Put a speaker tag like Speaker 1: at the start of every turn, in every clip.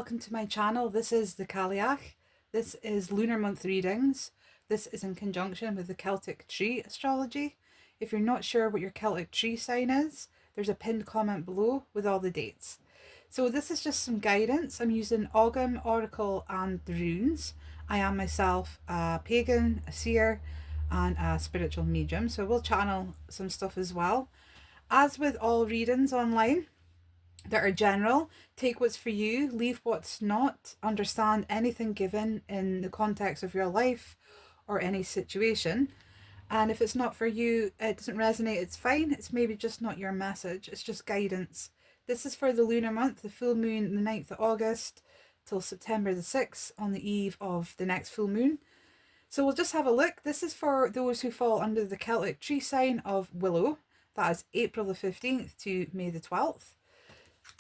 Speaker 1: welcome to my channel. This is the Kaliach. This is Lunar Month readings. This is in conjunction with the Celtic tree astrology. If you're not sure what your Celtic tree sign is, there's a pinned comment below with all the dates. So this is just some guidance. I'm using Ogham, Oracle and the runes. I am myself a pagan, a seer and a spiritual medium, so we'll channel some stuff as well. As with all readings online that are general, take what's for you, leave what's not. Understand anything given in the context of your life or any situation. And if it's not for you, it doesn't resonate, it's fine. It's maybe just not your message. It's just guidance. This is for the lunar month, the full moon the 9th of August till September the 6th on the eve of the next full moon. So we'll just have a look. This is for those who fall under the Celtic tree sign of Willow. That is April the 15th to May the 12th.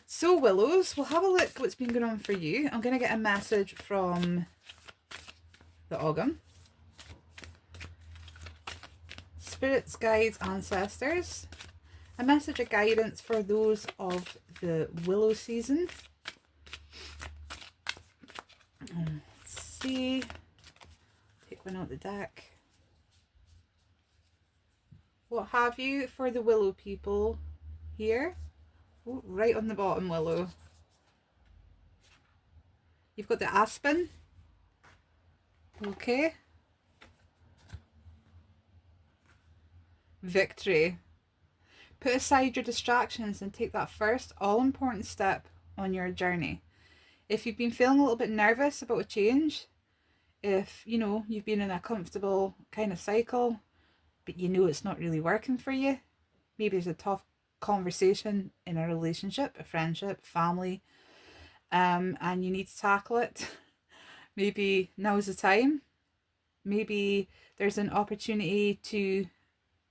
Speaker 1: So Willows, we'll have a look what's been going on for you. I'm going to get a message from the Ogham. Spirits, guides, ancestors. A message of guidance for those of the Willow season. Let's see. Take one out the deck. What have you for the Willow people here? Ooh, right on the bottom, Willow. You've got the aspen. Okay. Victory. Put aside your distractions and take that first all-important step on your journey. If you've been feeling a little bit nervous about a change, if, you know, you've been in a comfortable kind of cycle, but you know it's not really working for you, maybe there's a tough conversation in a relationship, a friendship, family, and you need to tackle it. Maybe now's the time. Maybe there's an opportunity to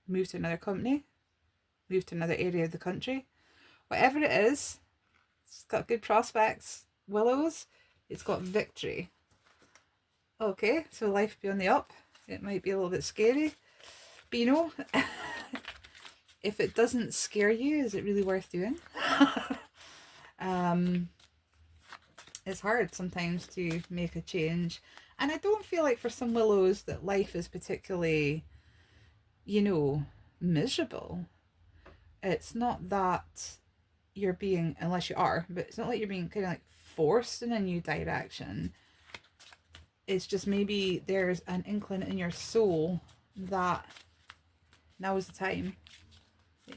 Speaker 1: move to another company, move to another area of the country. Whatever it is, it's got good prospects. Willows, it's got victory. Okay, so life be on the up. It might be a little bit scary, but you know, if it doesn't scare you, is it really worth doing? It's hard sometimes to make a change. And I don't feel like for some Willows that life is particularly, you know, miserable. It's not that you're being, unless you are, but it's not like you're being kind of like forced in a new direction. It's just maybe there's an inkling in your soul that now is the time.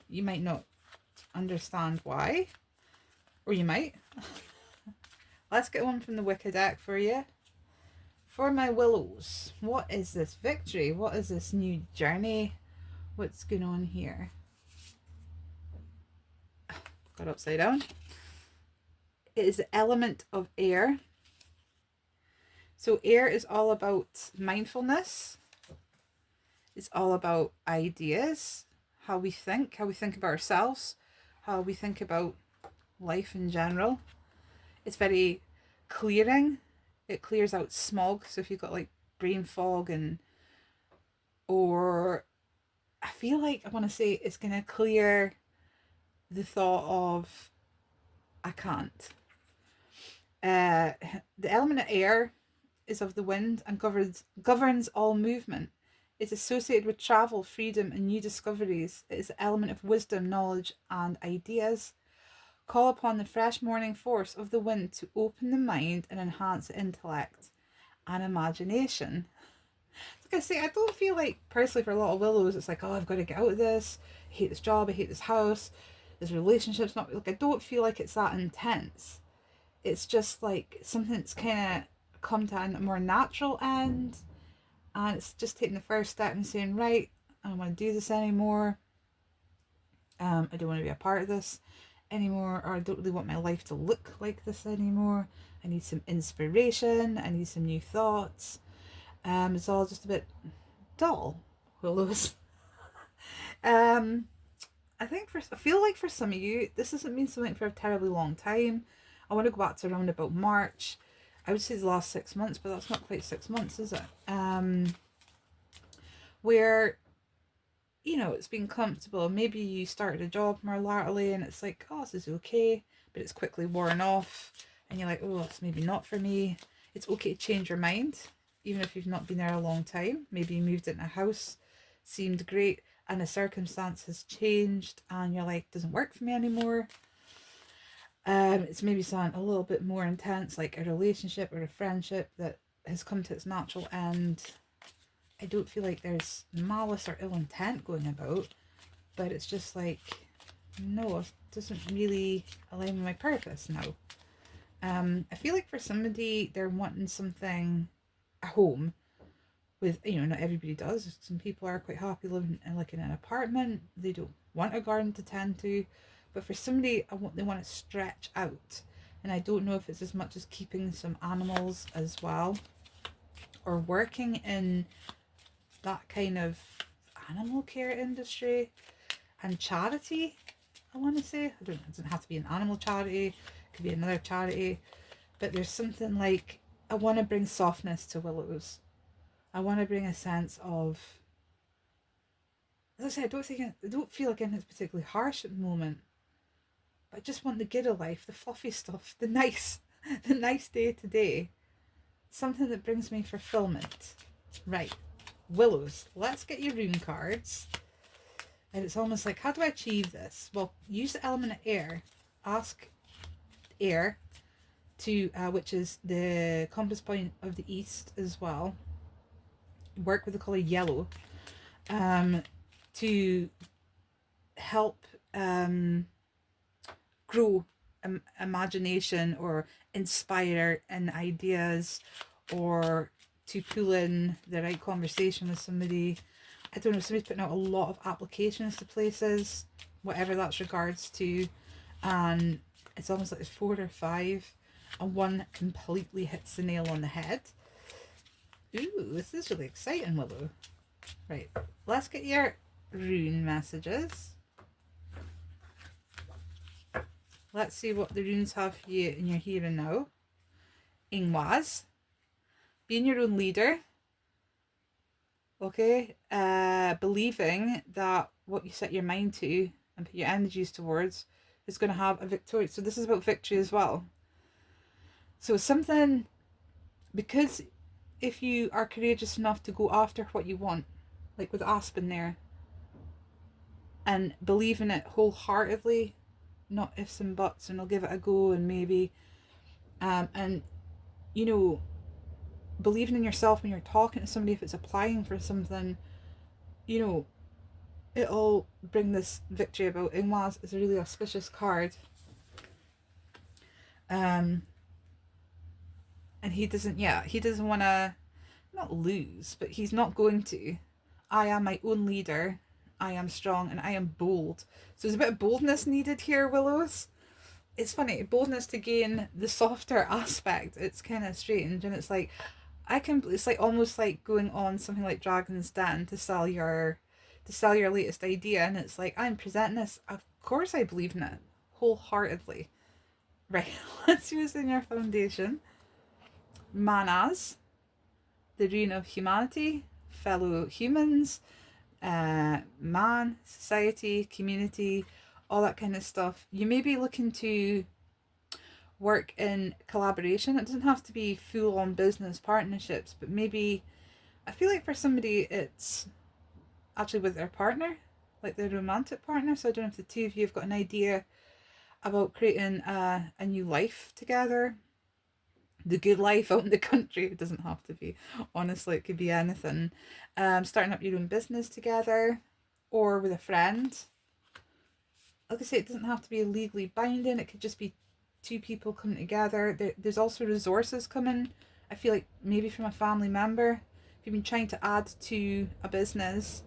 Speaker 1: You might not understand why, or you might. Let's get one from the Wicca deck for you. For my Willows, what is this victory? What is this new journey? What's going on here? Got upside down. It is the element of air. So air is all about mindfulness. It's all about ideas. How we think about ourselves, how we think about life in general. It's very clearing. It clears out smog. So if you've got like brain fog or I feel like I want to say it's going to clear the thought of I can't. The element of air is of the wind and governs all movement. It's associated with travel, freedom, and new discoveries. It is the element of wisdom, knowledge, and ideas. Call upon the fresh morning force of the wind to open the mind and enhance the intellect and imagination. Like I say, I don't feel like, personally, for a lot of Willows, it's like, oh, I've got to get out of this. I hate this job. I hate this house. This relationship's not, like, I don't feel like it's that intense. It's just like something that's kind of come to a more natural end. And it's just taking the first step and saying, right, I don't want to do this anymore. I don't want to be a part of this anymore. Or I don't really want my life to look like this anymore. I need some inspiration. I need some new thoughts. It's all just a bit dull, Willows. I feel like for some of you, this hasn't been something for a terribly long time. I want to go back to around about March. I would say the last 6 months, but that's not quite 6 months, is it? Where, you know, it's been comfortable. Maybe you started a job more latterly and it's like, oh, this is okay, but it's quickly worn off. and you're like, oh, it's maybe not for me. It's okay to change your mind, even if you've not been there a long time. Maybe you moved into a house, seemed great, and the circumstance has changed, and you're like, doesn't work for me anymore. It's maybe something a little bit more intense, like a relationship or a friendship that has come to its natural end. I don't feel like there's malice or ill intent going about, but it's just like, no, it doesn't really align with my purpose now. I feel like for somebody, they're wanting something, a home with, not everybody does. Some people are quite happy living in an apartment. They don't want a garden to tend to. But for somebody, they want to stretch out. And I don't know if it's as much as keeping some animals as well, or working in that kind of animal care industry and charity, I want to say. It doesn't have to be an animal charity. It could be another charity. But there's something like, I want to bring softness to willows. I want to bring a sense of, as I said, I don't feel like anything's particularly harsh at the moment. But I just want the good of life, the fluffy stuff, the nice day to day. Something that brings me fulfillment. Right, willows. Let's get your rune cards. And it's almost like, how do I achieve this? Well, use the element of air. Ask air to, which is the compass point of the east as well. Work with the colour yellow to help grow imagination or inspire in ideas, or to pull in the right conversation with somebody. I don't know, somebody's putting out a lot of applications to places, whatever that's regards to, and it's almost like there's 4 or 5 and one completely hits the nail on the head. Ooh, this is really exciting, Willow. Right, let's get your rune messages. Let's see what the runes have for you in your here and now. Ingwaz. Being your own leader. Okay. Believing that what you set your mind to and put your energies towards is going to have a victory. So this is about victory as well. So something, because if you are courageous enough to go after what you want, like with Aspen there, and believe in it wholeheartedly, not ifs and buts, and I'll give it a go, and maybe, and believing in yourself when you're talking to somebody, if it's applying for something, it'll bring this victory about. Ingwaz is a really auspicious card. And he doesn't want to, not lose, but he's not going to. I am my own leader. I am strong and I am bold. So there's a bit of boldness needed here, Willows. It's funny, boldness to gain the softer aspect. It's kind of strange, and it's like, it's like almost like going on something like Dragon's Den to sell your latest idea, and it's like, I'm presenting this, of course I believe in it wholeheartedly. Right, let's use in your foundation. Manas, the rune of humanity, fellow humans, man, society, community, all that kind of stuff. You may be looking to work in collaboration. It doesn't have to be full-on business partnerships, but maybe, I feel like for somebody it's actually with their partner, like their romantic partner. So I don't know if the two of you have got an idea about creating a new life together. The good life out in the country. It doesn't have to be, honestly, it could be anything. Starting up your own business together, or with a friend. Like I say, it doesn't have to be legally binding. It could just be 2 people coming together. There's also resources coming, I feel like, maybe from a family member. If you've been trying to add to a business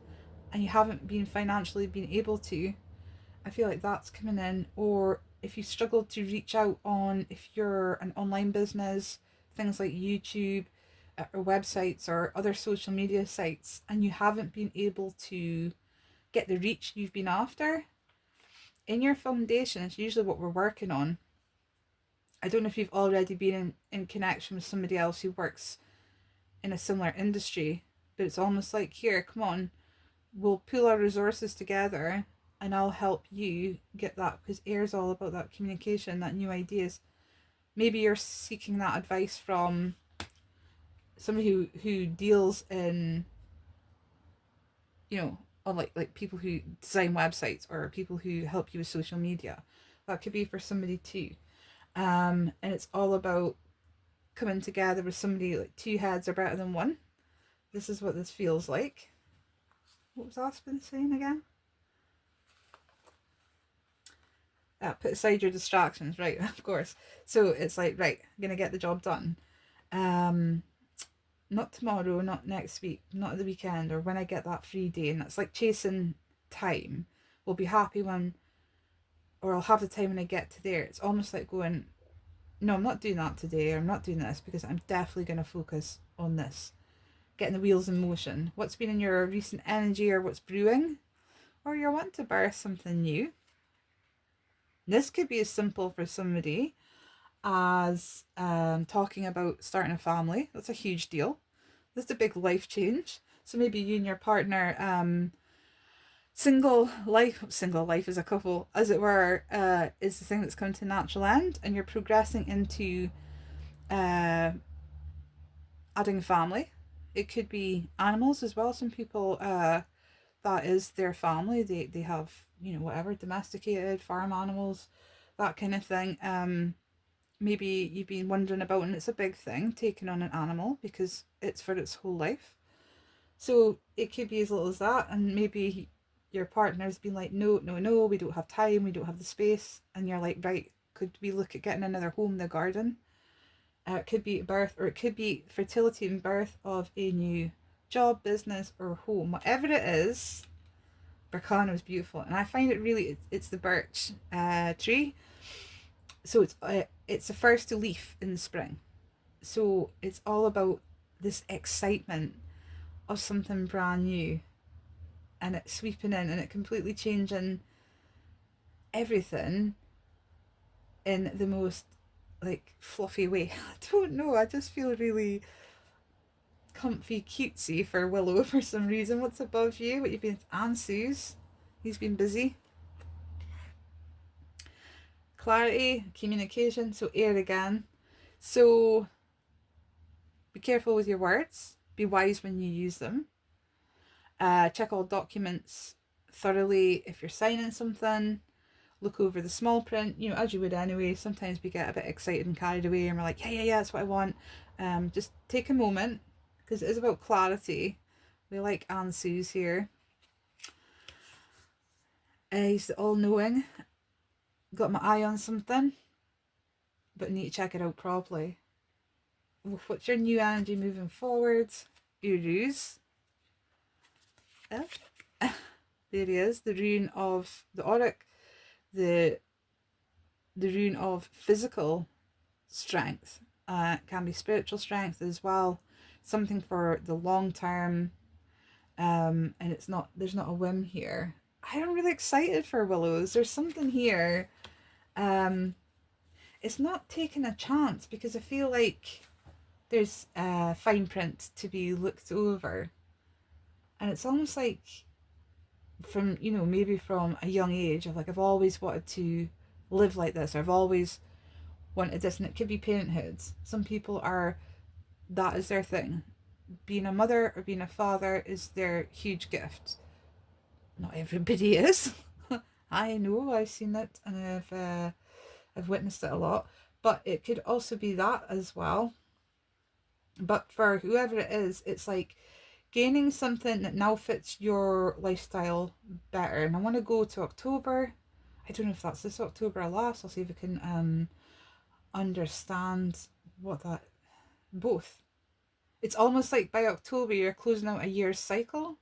Speaker 1: and you haven't been financially been able to, I feel like that's coming in. Or if you struggle to reach out on, if you're an online business, things like YouTube or websites or other social media sites, and you haven't been able to get the reach you've been after, in your foundation, it's usually what we're working on. I don't know if you've already been in connection with somebody else who works in a similar industry, but it's almost like, here, come on, we'll pool our resources together and I'll help you get that, because air's all about that communication, that new ideas. maybe you're seeking that advice from somebody who deals in, on like people who design websites or people who help you with social media. That could be for somebody too. And it's all about coming together with somebody. Like, two heads are better than one. This is what this feels like. What was Aspen saying again? Put aside your distractions, right? Of course. So it's like, right, I'm gonna get the job done. Not tomorrow, not next week, not at the weekend, or when I get that free day. And that's like chasing time. We'll be happy when, or I'll have the time when I get to there. It's almost like going, no, I'm not doing that today, or I'm not doing this because I'm definitely going to focus on this. Getting the wheels in motion. What's been in your recent energy, or what's brewing, or you're wanting to birth something new. This could be as simple for somebody as talking about starting a family. That's a huge deal. That's a big life change. So maybe you and your partner, single life as a couple, as it were, is the thing that's come to a natural end, and you're progressing into adding family. It could be animals as well. Some people, that is their family. They have, whatever, domesticated farm animals, that kind of thing. Maybe you've been wondering about, and it's a big thing, taking on an animal because it's for its whole life. So it could be as little as that, and maybe your partner's been like, no, no, no, we don't have time, we don't have the space, and you're like, right, could we look at getting another home, the garden? It could be birth, or it could be fertility and birth of a new job, business, or home. Whatever it is, Berkana was beautiful, and I find it really, it's the birch tree. So it's the first to leaf in the spring. So it's all about this excitement of something brand new, and it sweeping in and it completely changing everything in the most like fluffy way. I don't know, I just feel really comfy cutesy for Willow for some reason. What's above you? What you've been, Ansu's, he's been busy. Clarity, communication, so air again. So be careful with your words, be wise when you use them. Check all documents thoroughly if you're signing something. Look over the small print, as you would anyway. Sometimes we get a bit excited and carried away and we're like, yeah, that's what I want. Just take a moment, because it is about clarity. We like Ansu's here. He's the all-knowing. Got my eye on something, but need to check it out properly. What's your new energy moving forwards? Uruz. There he is, the rune of the Auric, the rune of physical strength. Can be spiritual strength as well, something for the long term. And there's not a whim here. I am really excited for Willows. There's something here. It's not taking a chance, because I feel like there's fine print to be looked over, and it's almost like from maybe from a young age of like, I've always wanted to live like this, or I've always wanted this. And it could be parenthood. Some people are, that is their thing. Being a mother or being a father is their huge gift. Not everybody is. I know, I've seen it, and I've witnessed it a lot. But it could also be that as well. But for whoever it is, it's like gaining something that now fits your lifestyle better. And I want to go to October. I don't know if that's this October or last. I'll see if I can understand what that, both. It's almost like by October you're closing out a year's cycle.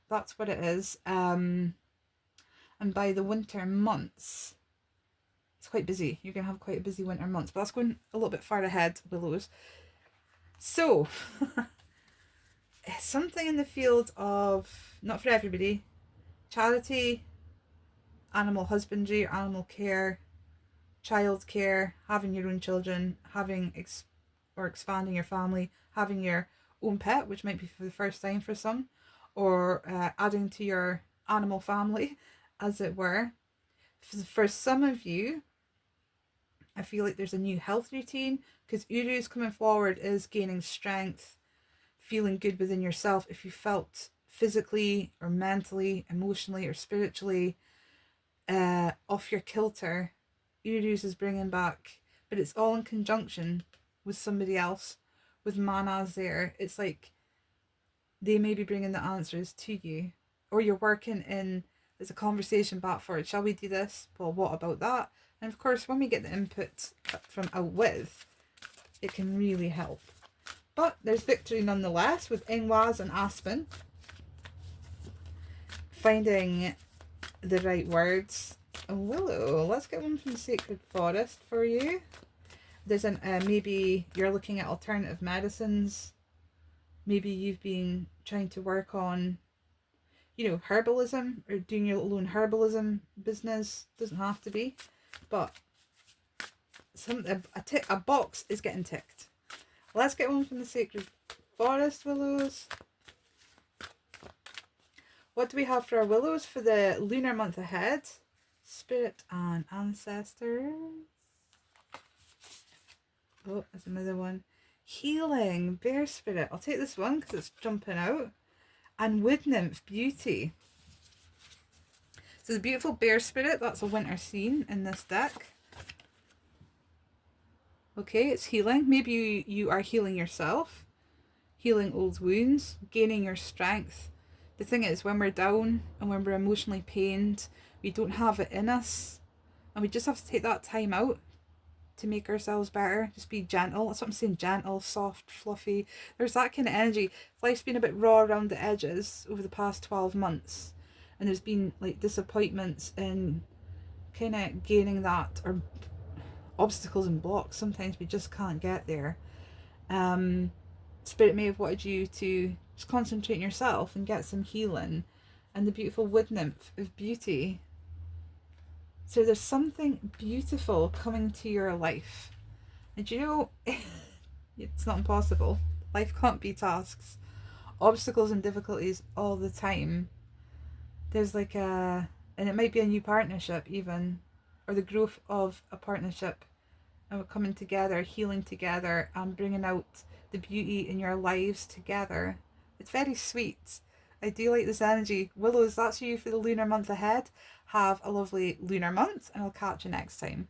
Speaker 1: That's what it is. And by the winter months, it's quite busy. You're going to have quite a busy winter months. But that's going a little bit far ahead, Willows. So, something in the field of, not for everybody, charity, animal husbandry, animal care, child care, having your own children, having or expanding your family, having your own pet, which might be for the first time for some, or adding to your animal family, as it were. For some of you, I feel like there's a new health routine because Uru's coming forward is gaining strength, feeling good within yourself. If you felt physically or mentally, emotionally or spiritually off your kilter, Uru's is bringing back, but it's all in conjunction with somebody else, with manas there. It's like they may be bringing the answers to you, or you're working in, there's a conversation back for it. Shall we do this? Well, what about that? And of course, when we get the input from out with, it can really help. But there's victory nonetheless with Ingwaz and Aspen. Finding the right words. Willow, let's get one from the Sacred Forest for you. There's an maybe you're looking at alternative medicines. Maybe you've been trying to work on, you know, herbalism or doing your own herbalism business. Doesn't have to be, but a box is getting ticked. Let's get one from the Sacred Forest, Willows. What do we have for our Willows for the lunar month ahead? Spirit and ancestors. Oh, there's another one. Healing, bear spirit. I'll take this one because it's jumping out. And wood nymph, beauty. So the beautiful bear spirit, that's a winter scene in this deck. Okay, it's healing. Maybe you are healing yourself, healing old wounds, gaining your strength. The thing is, when we're down and when we're emotionally pained, we don't have it in us. And we just have to take that time out to make ourselves better. Just be gentle. That's what I'm saying, gentle, soft, fluffy. There's that kind of energy. Life's been a bit raw around the edges over the past 12 months. And there's been like disappointments in kind of gaining that, or obstacles and blocks. Sometimes we just can't get there. Spirit may have wanted you to just concentrate on yourself and get some healing. And the beautiful wood nymph of beauty. So there's something beautiful coming to your life. And you know, it's not impossible. Life can't be tasks. Obstacles and difficulties all the time. There's like and it might be a new partnership even, or the growth of a partnership. And we're coming together, healing together, and bringing out the beauty in your lives together. It's very sweet. I do like this energy. Willows, that's you for the lunar month ahead. Have a lovely lunar month, and I'll catch you next time.